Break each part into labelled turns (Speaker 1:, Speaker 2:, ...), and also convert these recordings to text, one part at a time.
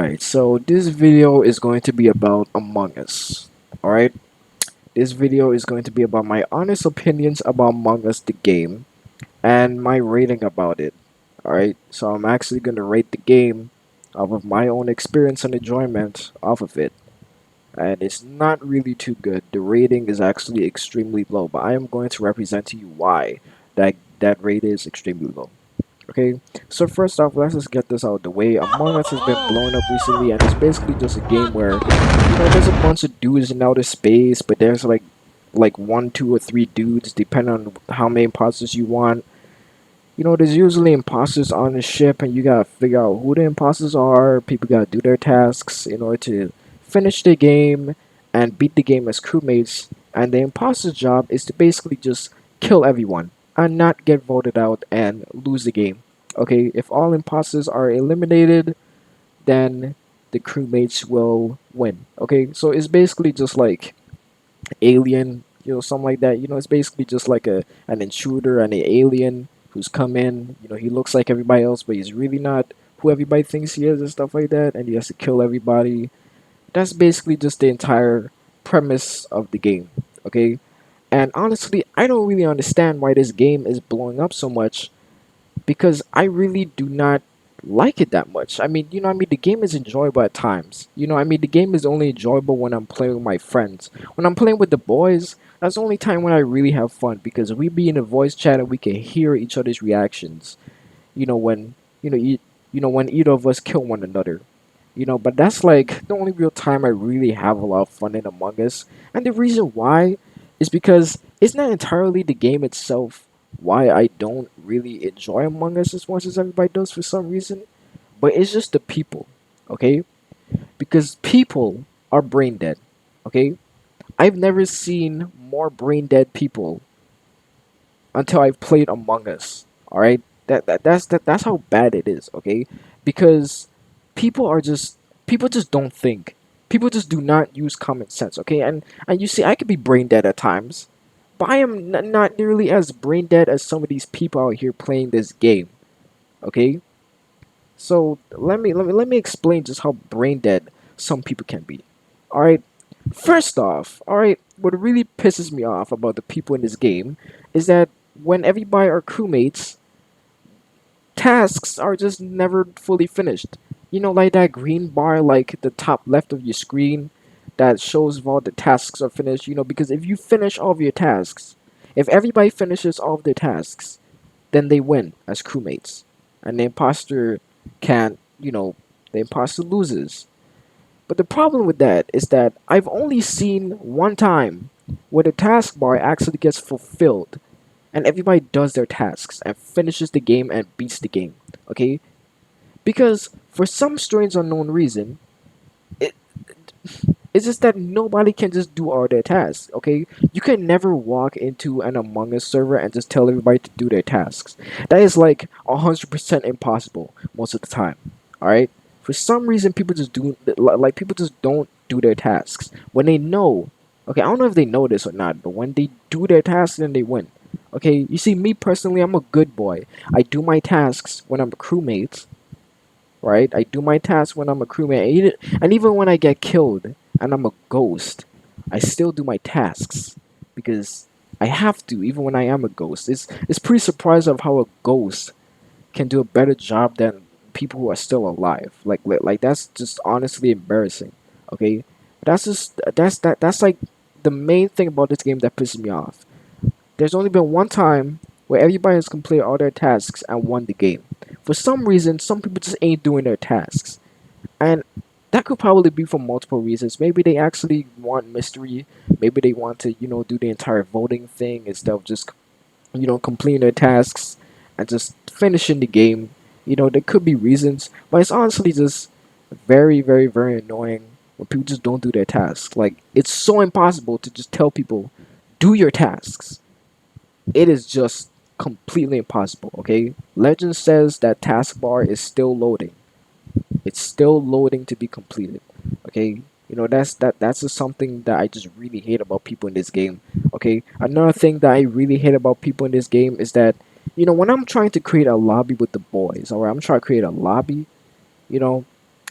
Speaker 1: Alright, so this video is going to be about Among Us. Alright, this video is going to be about my honest opinions about Among Us the game and my rating about it. Alright, so I'm actually going to rate the game off of my own experience and enjoyment off of it. And it's not really too good. The rating is actually extremely low, but I am going to represent to you why that rate is extremely low. Okay, so first off, let's just get this out of the way. Among Us has been blown up recently, and it's basically just a game where, there's a bunch of dudes in outer space, but there's like one, two, or three dudes, depending on how many imposters you want. There's usually imposters on the ship, and you gotta figure out who the imposters are. People gotta do their tasks in order to finish the game and beat the game as crewmates. And the imposter's job is to basically just kill everyone and not get voted out and lose the game. Okay, if all imposters are eliminated, then the crewmates will win. Okay, so it's basically just like Alien, something like that. It's basically just like an intruder and an alien who's come in. He looks like everybody else, but he's really not who everybody thinks he is and stuff like that. And he has to kill everybody. That's basically just the entire premise of the game. Okay, and honestly, I don't really understand why this game is blowing up so much because I really do not like it that much. The game is enjoyable at times. The game is only enjoyable when I'm playing with my friends. When I'm playing with the boys, that's the only time when I really have fun because we be in a voice chat and we can hear each other's reactions. When when either of us kill one another. But that's like the only real time I really have a lot of fun in Among Us. And the reason why is because it's not entirely the game itself why I don't really enjoy Among Us as much as everybody does for some reason, but it's just the people, okay? Because people are brain dead, okay? I've never seen more brain dead people until I've played Among Us. All right, that's how bad it is. Okay, because people are just people just don't think. People just do not use common sense. Okay, and you see, I could be brain dead at times, but I am not nearly as brain dead as some of these people out here playing this game. Okay, so let me explain just how brain dead some people can be. All right, first off, all right, what really pisses me off about the people in this game is that when everybody are crewmates, tasks are just never fully finished. Like that green bar, like the top left of your screen, that shows if all the tasks are finished. Because if you finish all of your tasks, if everybody finishes all of their tasks, then they win as crewmates, and the imposter can't. The imposter loses. But the problem with that is that I've only seen one time where the taskbar actually gets fulfilled and everybody does their tasks and finishes the game and beats the game. Okay? Because for some strange unknown reason, it, it's just that nobody can just do all their tasks. Okay? You can never walk into an Among Us server and just tell everybody to do their tasks. That is like 100% impossible most of the time. Alright? For some reason, people just do like people just don't do their tasks when they know. Okay, I don't know if they know this or not, but when they do their tasks, then they win. Okay, you see, me personally, I'm a good boy. I do my tasks when I'm a crewmate, right? I do my tasks when I'm a crewmate, and even when I get killed and I'm a ghost, I still do my tasks because I have to, even when I am a ghost. It's pretty surprising of how a ghost can do a better job than people who are still alive. Like that's just honestly embarrassing. Okay, that's like the main thing about this game that pisses me off. There's only been one time where everybody has completed all their tasks and won the game. For some reason, some people just ain't doing their tasks. And that could probably be for multiple reasons. Maybe they actually want mystery. Maybe they want to, do the entire voting thing instead of just, completing their tasks and just finishing the game. There could be reasons, but it's honestly just very, very, very annoying when people just don't do their tasks. Like, it's so impossible to just tell people, do your tasks. It is just completely impossible, okay? Legend says that taskbar is still loading. It's still loading to be completed. Okay? That's just something that I just really hate about people in this game. Okay? Another thing that I really hate about people in this game is that, when I'm trying to create a lobby with the boys, or I'm trying to create a lobby, you know,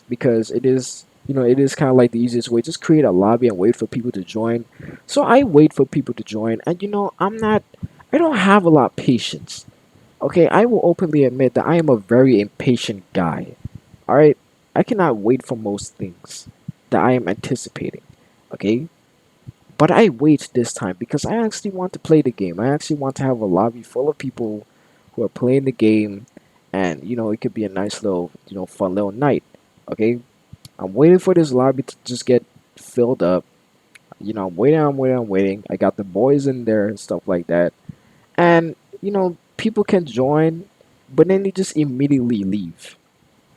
Speaker 1: because it is, it is kind of like the easiest way. Just create a lobby and wait for people to join. So I wait for people to join, and I don't have a lot of patience. Okay, I will openly admit that I am a very impatient guy. All right, I cannot wait for most things that I am anticipating. Okay, but I wait this time because I actually want to play the game. I actually want to have a lobby full of people who are playing the game, and it could be a nice little, fun little night. Okay, I'm waiting for this lobby to just get filled up. I'm waiting, I'm waiting, I'm waiting. I got the boys in there and stuff like that. And, people can join, but then they just immediately leave.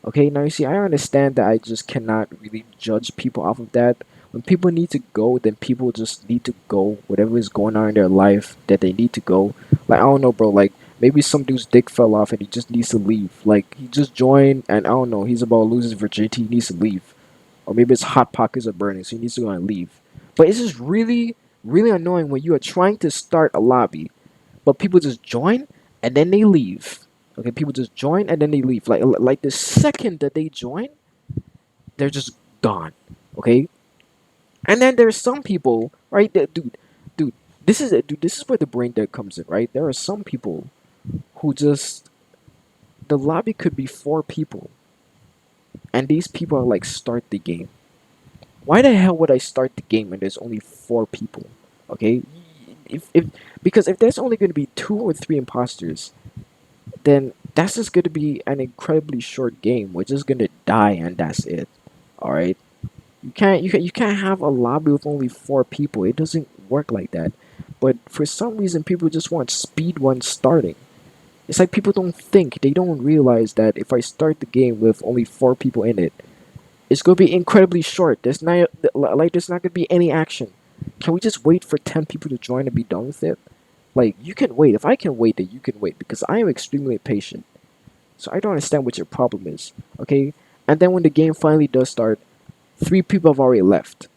Speaker 1: Okay, now you see, I understand that I just cannot really judge people off of that. When people need to go, then people just need to go. Whatever is going on in their life that they need to go. Like, I don't know, bro. Like, maybe some dude's dick fell off and he just needs to leave. Like, he just joined and I don't know, he's about to lose his virginity, he needs to leave. Or maybe his hot pockets are burning, so he needs to go and leave. But it's just really, really annoying when you are trying to start a lobby but people just join and then they leave. Okay, people just join and then they leave. Like the second that they join, they're just gone. Okay, and then there's some people, right? Dude, this is where the brain dead comes in, right? There are some people who just the lobby could be 4 people, and these people are like start the game. Why the hell would I start the game when there's only 4 people? Okay, if because if there's only going to be 2 or 3 imposters, then that's just going to be an incredibly short game. We're just going to die and that's it. All right. You can't have a lobby with only 4 people. It doesn't work like that. But for some reason, people just want speed one starting. It's like people don't think. They don't realize that if I start the game with only 4 people in it, it's gonna be incredibly short. There's not gonna be any action. Can we just wait for 10 people to join and be done with it? Like you can wait. If I can wait, then you can wait because I am extremely patient. So I don't understand what your problem is. Okay? And then when the game finally does start, 3 people have already left.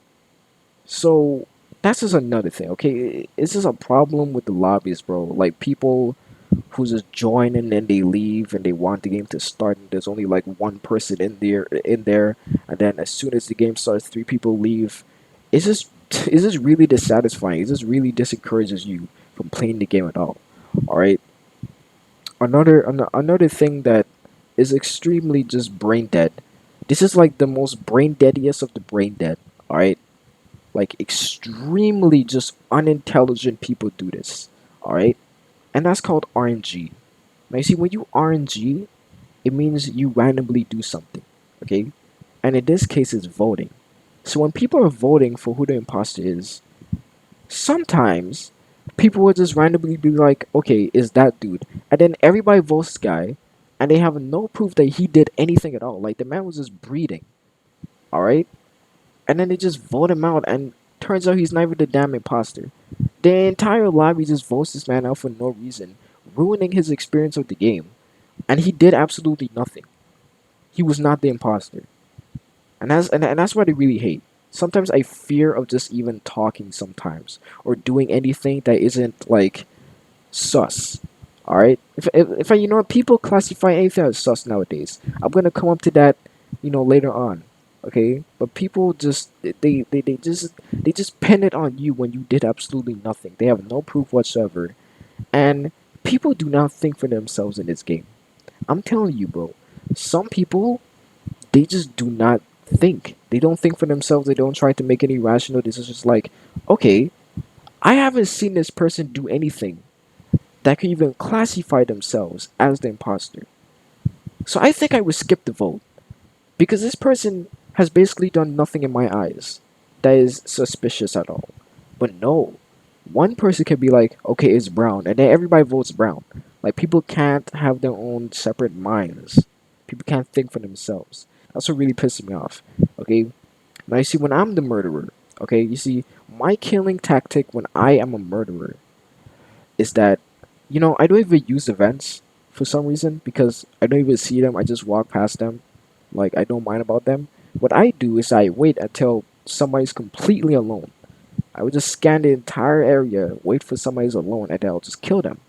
Speaker 1: So that's just another thing, okay? It's just a problem with the lobbies, bro. Like people who just join and then they leave and they want the game to start and there's only like one person in there and then as soon as the game starts 3 people leave. It's just it's just really dissatisfying. It just really disencourages you from playing the game at all. Alright? Another thing that is extremely just brain dead. This is like the most brain deadiest of the brain dead. All right, like extremely just unintelligent people do this. All right, and that's called RNG. Now you see, when you RNG, it means you randomly do something. Okay, and in this case, it's voting. So when people are voting for who the imposter is, sometimes people will just randomly be like, okay, is that dude? And then everybody votes this guy, and they have no proof that he did anything at all. Like the man was just breeding, all right? And then they just vote him out, and turns out he's not even the damn imposter. The entire lobby just votes this man out for no reason, ruining his experience of the game. And he did absolutely nothing. He was not the imposter. And that's what I really hate. Sometimes I fear of just even talking sometimes or doing anything that isn't like sus. All right. If I people classify anything as sus nowadays. I'm gonna come up to that, later on. Okay. But people just they just pin it on you when you did absolutely nothing. They have no proof whatsoever, and people do not think for themselves in this game. I'm telling you, bro. Some people they just do not think. They don't think for themselves. They don't try to make any rational decisions. Like, okay, I haven't seen this person do anything that could even classify themselves as the imposter. So I think I would skip the vote because this person has basically done nothing in my eyes that is suspicious at all. But no, one person can be like, okay, it's brown, and then everybody votes brown. Like people can't have their own separate minds. People can't think for themselves. That's what really pisses me off. Okay, now you see when I'm the murderer. Okay, you see my killing tactic when I am a murderer is that, I don't even use events for some reason because I don't even see them. I just walk past them. Like, I don't mind about them. What I do is I wait until somebody's completely alone. I would just scan the entire area, wait for somebody's alone, and then I'll just kill them.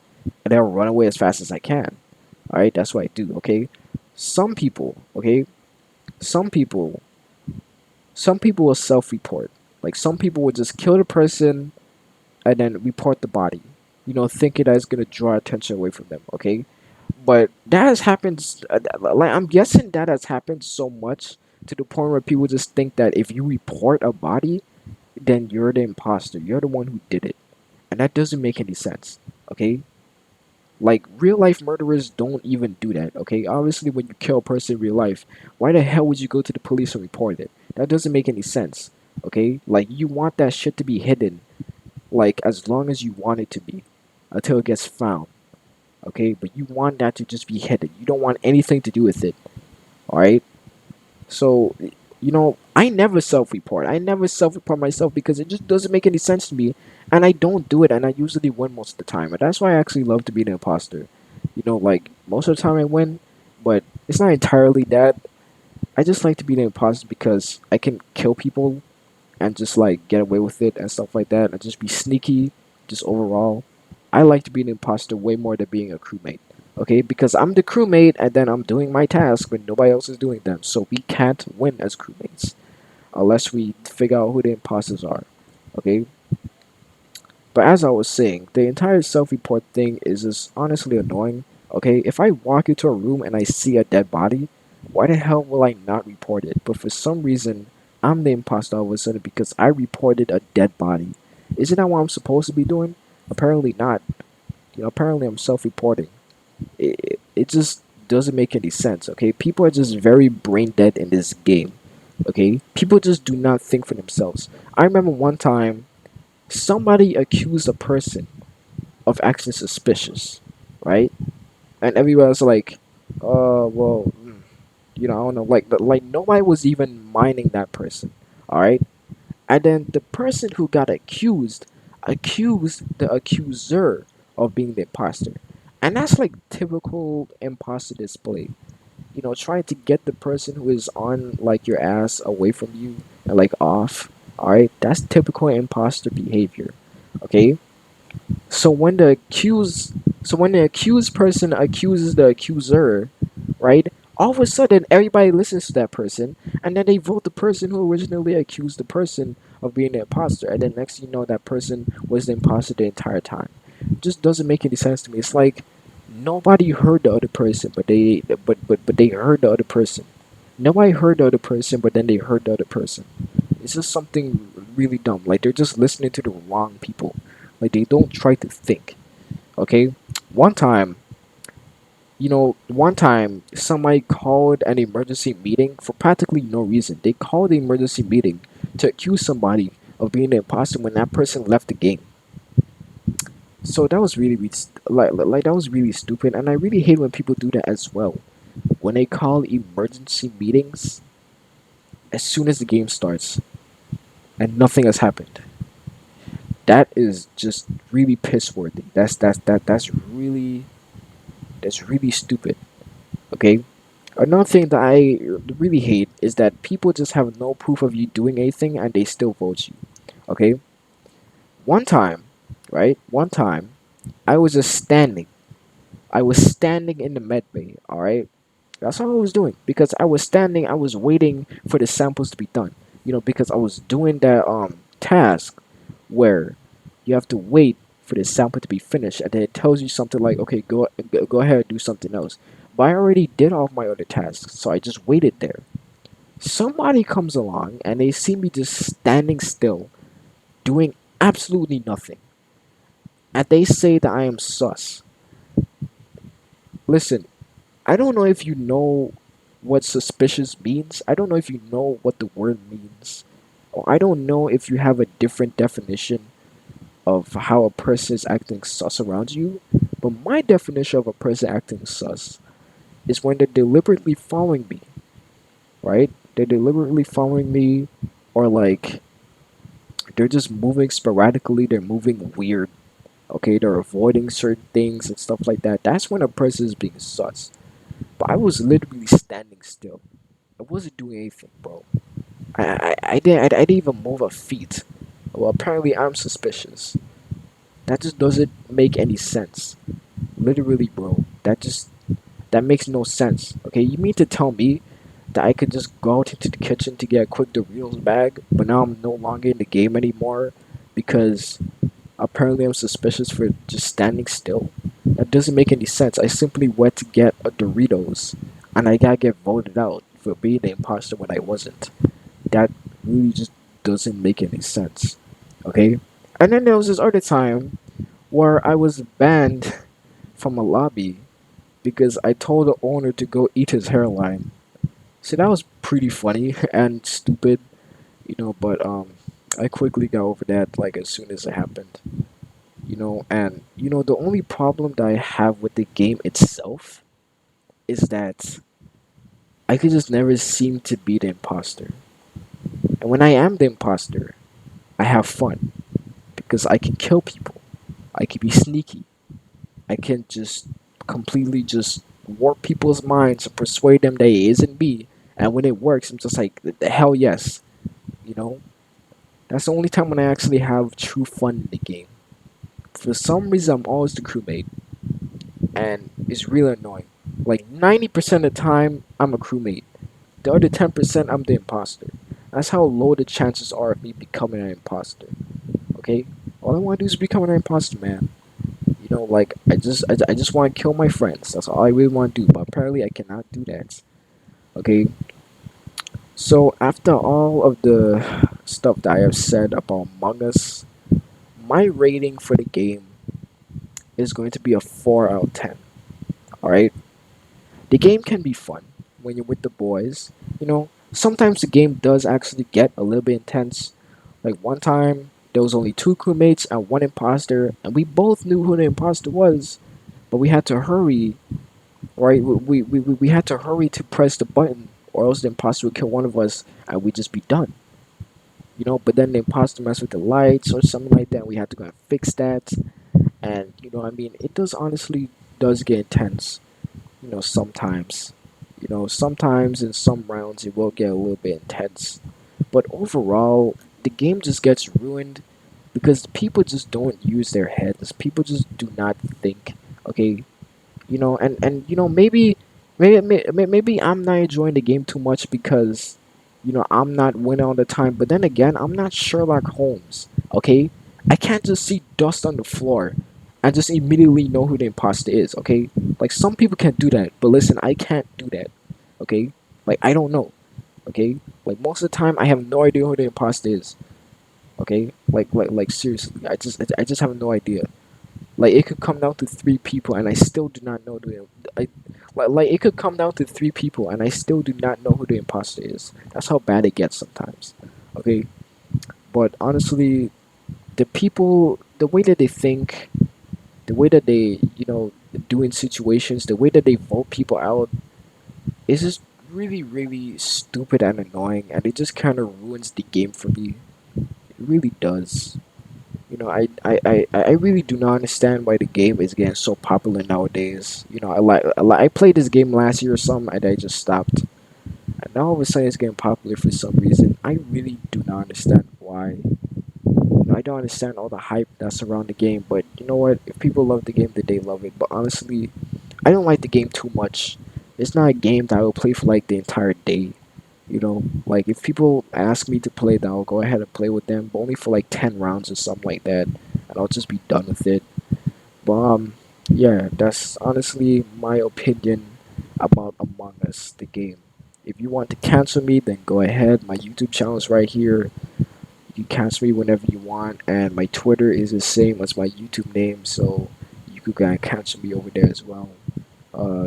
Speaker 1: And then I'll run away as fast as I can. Alright, that's what I do, okay? Some people, okay? Some people, some people will self-report. Like some people will just kill the person and then report the body. Thinking that it's gonna draw attention away from them. Okay, but that has happened. Like I'm guessing that has happened so much to the point where people just think that if you report a body, then you're the imposter. You're the one who did it, and that doesn't make any sense. Okay, like real life murderers don't even do that. Okay, obviously when you kill a person in real life, why the hell would you go to the police and report it? That doesn't make any sense. Okay, like you want that shit to be hidden, like as long as you want it to be, until it gets found. Okay, but you want that to just be hidden. You don't want anything to do with it. All right. So, I never self-report. I never self-report myself because it just doesn't make any sense to me, and I don't do it, and I usually win most of the time, and that's why I actually love to be an imposter. Like most of the time I win, but it's not entirely that. I just like to be an imposter because I can kill people and just like get away with it and stuff like that, and just be sneaky. Just overall, I like to be an imposter way more than being a crewmate. Okay, because I'm the crewmate and then I'm doing my task when nobody else is doing them. So we can't win as crewmates unless we figure out who the imposters are. Okay, but as I was saying, the entire self-report thing is just honestly annoying. Okay, if I walk into a room and I see a dead body, why the hell will I not report it? But for some reason, I'm the imposter all of a sudden because I reported a dead body. Isn't that what I'm supposed to be doing? Apparently not. Apparently I'm self-reporting. It just doesn't make any sense. Okay, people are just very brain dead in this game. Okay, people just do not think for themselves. I remember one time somebody accused a person of acting suspicious, right? And everyone was like, well, I don't know, like nobody was even minding that person, all right? And then the person who got accused the accuser of being the imposter, and that's like typical imposter display. Trying to get the person who is on like your ass away from you and like off. All right, that's typical imposter behavior. Okay, so when the accused person accuses the accuser, right? All of a sudden, everybody listens to that person, and then they vote the person who originally accused the person of being the imposter, and then next thing you know, that person was the imposter the entire time. It just doesn't make any sense to me. It's like nobody heard the other person, but they heard the other person. Nobody heard the other person, but then they heard the other person. It's just something really dumb. Like they're just listening to the wrong people. Like they don't try to think. Okay, one time, one time somebody called an emergency meeting for practically no reason. They called the emergency meeting to accuse somebody of being the imposter when that person left the game. So that was like that was really stupid, and I really hate when people do that as well. When they call emergency meetings as soon as the game starts and nothing has happened. That is just really piss worthy. That's really stupid. Okay. Another thing that I really hate is that people just have no proof of you doing anything and they still vote you. Okay. One time, right? One time, I was just standing. I was standing in the med bay. All right. That's all I was doing because I was standing. I was waiting for the samples to be done. Because I was doing that task where you have to wait for the sample to be finished, and then it tells you something like, "Okay, go ahead and do something else." But I already did all of my other tasks, so I just waited there. Somebody comes along and they see me just standing still, doing absolutely nothing, and they say that I am sus. Listen, I don't know if you know what suspicious means. I don't know if you know what the word means. Or I don't know if you have a different definition of how a person is acting sus around you. But my definition of a person acting sus is when they're deliberately following me, right? They're deliberately following me, or like they're just moving sporadically, they're moving weird, okay? They're avoiding certain things and stuff like that. That's when a person is being sus. But I was literally standing still. I wasn't doing anything, bro. I didn't even move a feet. Well, apparently I'm suspicious. That just doesn't make any sense. Literally, bro. That makes no sense. Okay, you mean to tell me that I could just go out into the kitchen to get a quick Doritos bag, but now I'm no longer in the game anymore because apparently I'm suspicious for just standing still. That doesn't make any sense. I simply went to get a Doritos and I gotta get voted out for being the imposter when I wasn't. That really just doesn't make any sense. Okay? And then there was this other time where I was banned from a lobby because I told the owner to go eat his hairline. So that was pretty funny and stupid, but I quickly got over that like as soon as it happened. And the only problem that I have with the game itself is that I could just never seem to be the imposter. And when I am the imposter, I have fun because I can kill people. I can be sneaky. I can just completely just warp people's minds and persuade them that it isn't me. And when it works, I'm just like, the hell yes. You know, that's the only time when I actually have true fun in the game. For some reason, I'm always the crewmate, and it's really annoying. Like 90% of the time, I'm a crewmate. The other 10%, I'm the imposter. That's how low the chances are of me becoming an imposter. Okay, all I want to do is become an imposter, man. Like I just want to kill my friends. That's all I really want to do. But apparently, I cannot do that. Okay, so after all of the stuff that I have said about Among Us, my rating for the game is going to be a 4 out of 10. Alright? The game can be fun when you're with the boys. Sometimes the game does actually get a little bit intense. Like one time, there was only two crewmates and one imposter, and we both knew who the imposter was, but we had to hurry, right? We had to hurry to press the button, or else the imposter would kill one of us, and we'd just be done. But then the imposter messed with the lights or something like that. We had to go and fix that, and I mean, it does honestly does get intense. Sometimes. Sometimes in some rounds it will get a little bit intense, but overall, the game just gets ruined because people just don't use their heads. People just do not think. Okay, and maybe I'm not enjoying the game too much because I'm not winning all the time, but then again, I'm not Sherlock Holmes. Okay, I can't just see dust on the floor and just immediately know who the imposter is. Okay, like some people can do that, but listen, I can't do that. Okay, like I don't know. Okay, like most of the time I have no idea who the imposter is. Okay, like seriously, I just have no idea. Like it could come down to three people, and I still do not know the. Like it could come down to three people, and I still do not know who the imposter is. That's how bad it gets sometimes. Okay, but honestly, the people, the way that they think, the way that they, do in situations, the way that they vote people out, is just really, really stupid and annoying, and it just kind of ruins the game for me. It really does. I really do not understand why the game is getting so popular nowadays. I played this game last year or something, and I just stopped. And now all of a sudden it's getting popular for some reason. I really do not understand why. I don't understand all the hype that's around the game, but you know what? If people love the game, then they love it. But honestly, I don't like the game too much. It's not a game that I will play for like the entire day. Like if people ask me to play, then I'll go ahead and play with them, but only for like 10 rounds or something like that, and I'll just be done with it. But yeah, that's honestly my opinion about Among Us, the game. If you want to cancel me, then go ahead. My YouTube channel is right here. You can cancel me whenever you want, and my Twitter is the same as my YouTube name, so you could go and cancel me over there as well.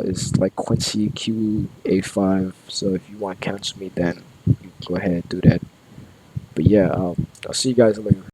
Speaker 1: It's like Quincy Q85. So if you want to cancel me, then you go ahead and do that. But yeah, I'll see you guys later.